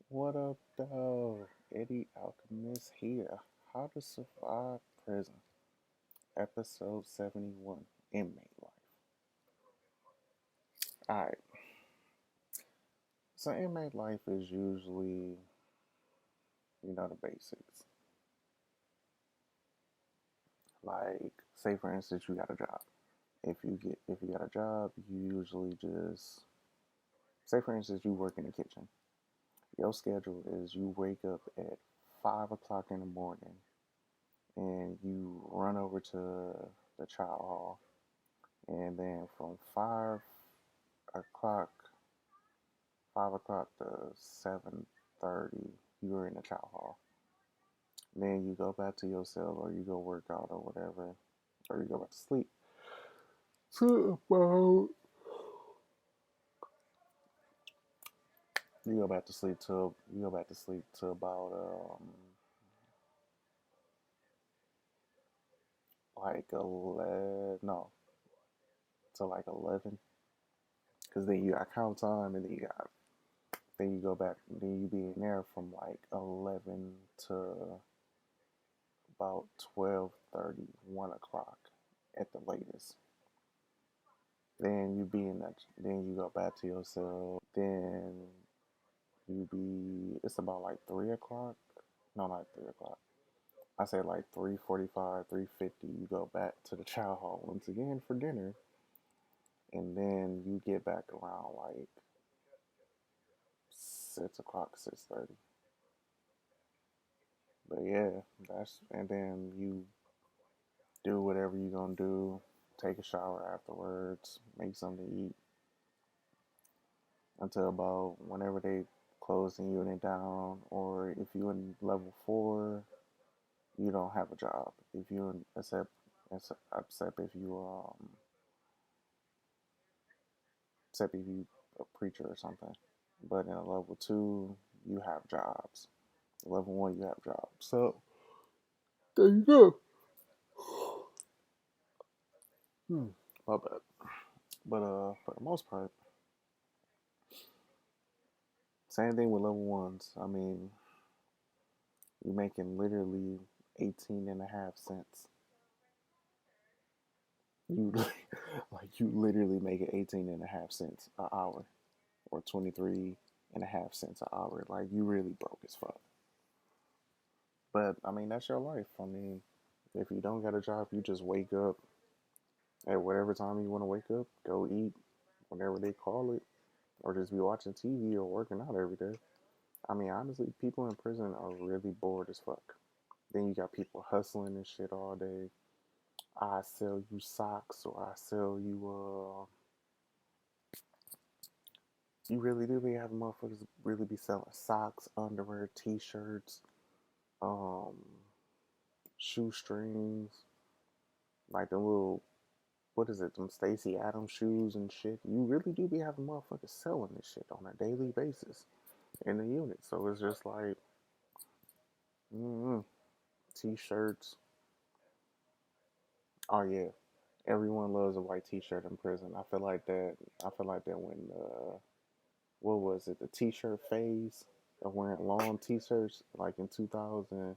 What up, though? Eddie Alchemist here. How to Survive Prison, Episode 71, Inmate Life. Alright, so inmate life is usually, the basics. Like, say for instance, you got a job. If you got a job, you usually just say for instance you work in the kitchen. Your schedule is you wake up at 5 o'clock in the morning and you run over to the child hall, and then from o'clock 5 o'clock to 7:30 you're in the child hall. Then you go back to your cell, or you go work out or whatever, or you go back to sleep to about you go back to sleep to about like 11, no, to like 11, because then you got count time, and then you go back, then you be in there from like 11 to about 12:30, 1 o'clock at the latest. Then you be in that. Then you go back to your cell. Then It's about like 3 o'clock. No, not 3 o'clock. I say like 3:45, 3:50. You go back to the chow hall once again for dinner, and then you get back around like 6 o'clock, 6:30. But yeah, and then you do whatever you're gonna do. Take a shower afterwards. Make something to eat until about whenever they close the unit down, or if you're in level 4, you don't have a job. If you except if you except if you a preacher or something. But in a level 2, you have jobs. Level 1, you have jobs. So there you go. My bad. But for the most part, same thing with level 1s. I mean, you're making literally 18 and a half cents. You like you literally making 18 and a half cents an hour, or 23 and a half cents an hour. Like, you really broke as fuck. But I mean, that's your life. I mean, if you don't got a job, you just wake up at whatever time you want to wake up, go eat whenever they call it, or just be watching TV or working out every day. I mean, honestly, people in prison are really bored as fuck. Then you got people hustling and shit all day. I sell you socks, or I sell you you really do be having motherfuckers really be selling socks, underwear, t-shirts, um, shoestrings, like the little, what is it, them Stacy Adams shoes and shit. You really do be having motherfuckers selling this shit on a daily basis in the unit. So it's just like, mm t-shirts. Oh yeah, everyone loves a white t-shirt in prison. I feel like that. I feel like that when what was it, the t-shirt phase of wearing long t-shirts, like in 2000,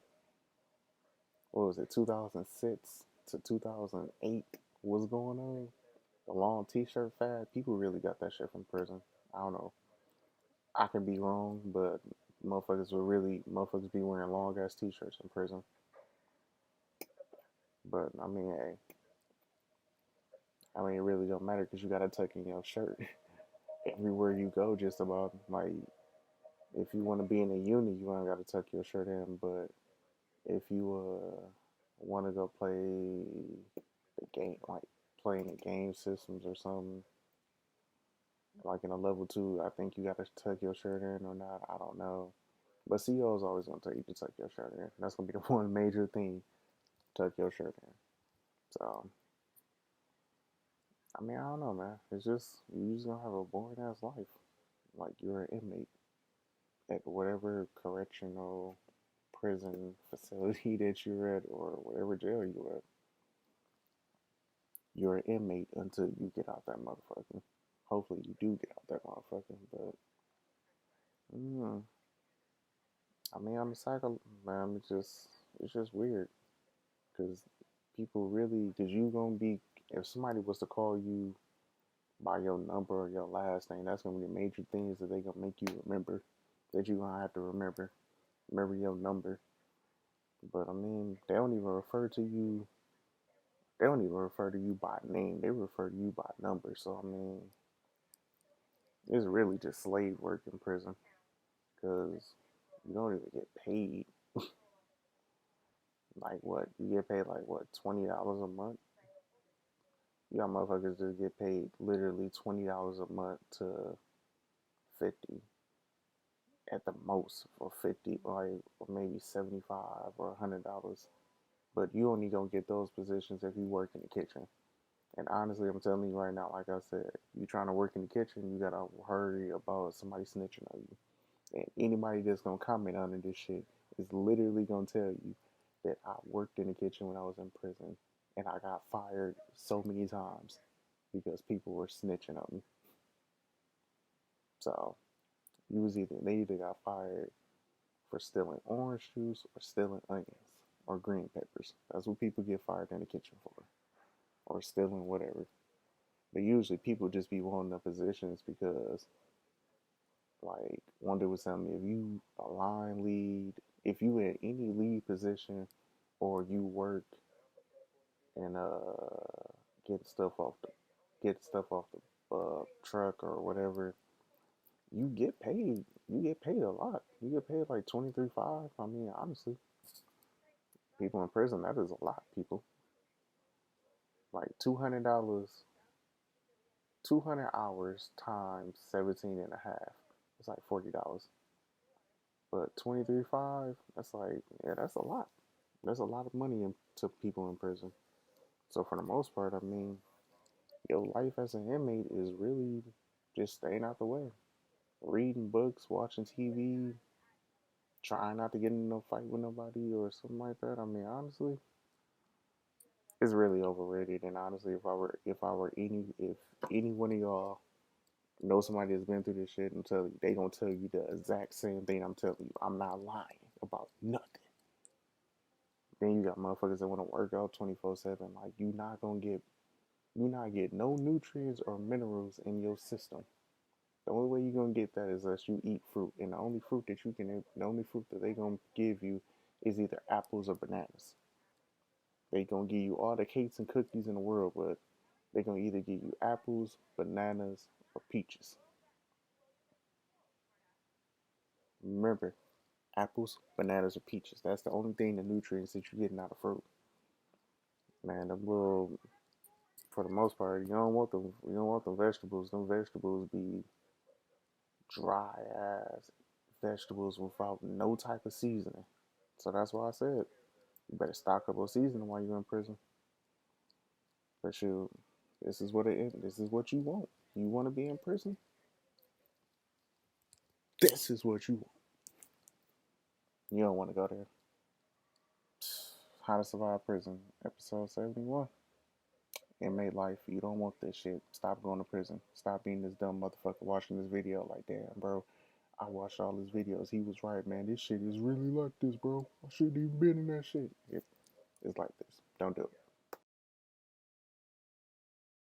what was it, 2006 to 2008 was going on. The long t-shirt fad, people really got that shit from prison. I don't know. I could be wrong, but motherfuckers be wearing long ass t-shirts in prison. But I mean, it really don't matter because you gotta tuck in your shirt everywhere you go. Just about, like, if you want to be in a unit, you ain't gotta tuck your shirt in. But if you want to go play the game, like playing the game systems or something, like in a level 2, I think you gotta tuck your shirt in or not. I don't know. But CO is always gonna tell you to tuck your shirt in. That's gonna be the one major thing. Tuck your shirt in. So I mean, I don't know, man. It's just you just gonna have a boring ass life. Like, you're an inmate at whatever correctional prison facility that you're at, or whatever jail you're at. You're an inmate until you get out that motherfucker. Hopefully you do get out that motherfucker, but mm, I mean, on the cycle, man, it's just weird because people really, because you gonna be, if somebody was to call you by your number or your last name, that's gonna be the major things that they gonna make you remember, that you gonna have to remember your number. But I mean, they don't even refer to you by name. They refer to you by number. So I mean, it's really just slave work in prison because you don't even get paid. Like what? You get paid like what, $20 a month? You got motherfuckers that get paid literally $20 a month to 50 at the most, for 50, like, or maybe 75 or $100. But you only gonna get those positions if you work in the kitchen. And honestly, I'm telling you right now, like I said, you trying to work in the kitchen, you gotta hurry about somebody snitching on you. And anybody that's gonna comment under this shit is literally gonna tell you that I worked in the kitchen when I was in prison, and I got fired so many times because people were snitching on me. So they either got fired for stealing orange juice or stealing onions or green peppers. That's what people get fired in the kitchen for, or stealing whatever. But usually people just be wanting the positions because, like, one dude was telling me, if you a line lead, if you in any lead position, or you work and getting stuff off the truck or whatever, you get paid. You get paid a lot. You get paid like 23.5. I mean, honestly, people in prison, that is a lot. People, like $200, 200 hours times 17 and a half. It's like $40. But 23.5, that's like, yeah, that's a lot. There's a lot of money to people in prison. So for the most part, I mean, your life as an inmate is really just staying out the way, reading books, watching TV, trying not to get in no fight with nobody or something like that. I mean, honestly, it's really overrated. And honestly, if any one of y'all know somebody that's been through this shit, and they gonna tell you the exact same thing I'm telling you. I'm not lying about nothing. Then you got motherfuckers that want to work out 24/7. Like, you not get no nutrients or minerals in your system. The only way you're gonna get that is unless you eat fruit, and the only fruit that they gonna give you is either apples or bananas. They gonna give you all the cakes and cookies in the world, but they gonna either give you apples, bananas, or peaches. Remember, apples, bananas, or peaches. That's the only thing, the nutrients that you're getting out of fruit. Man, them little, for the most part, You don't want them vegetables. Them vegetables be dry ass vegetables without no type of seasoning. So that's why I said you better stock up on seasoning while you're in prison. But this is what it is. This is what you want. You want to be in prison? This is what you want. You don't want to go there. How to Survive Prison, episode 71. Inmate Life. You don't want this shit. Stop going to prison. Stop being this dumb motherfucker watching this video like, damn, bro. I watched all his videos. He was right, man. This shit is really like this, bro. I shouldn't even been in that shit. It's like this. Don't do it.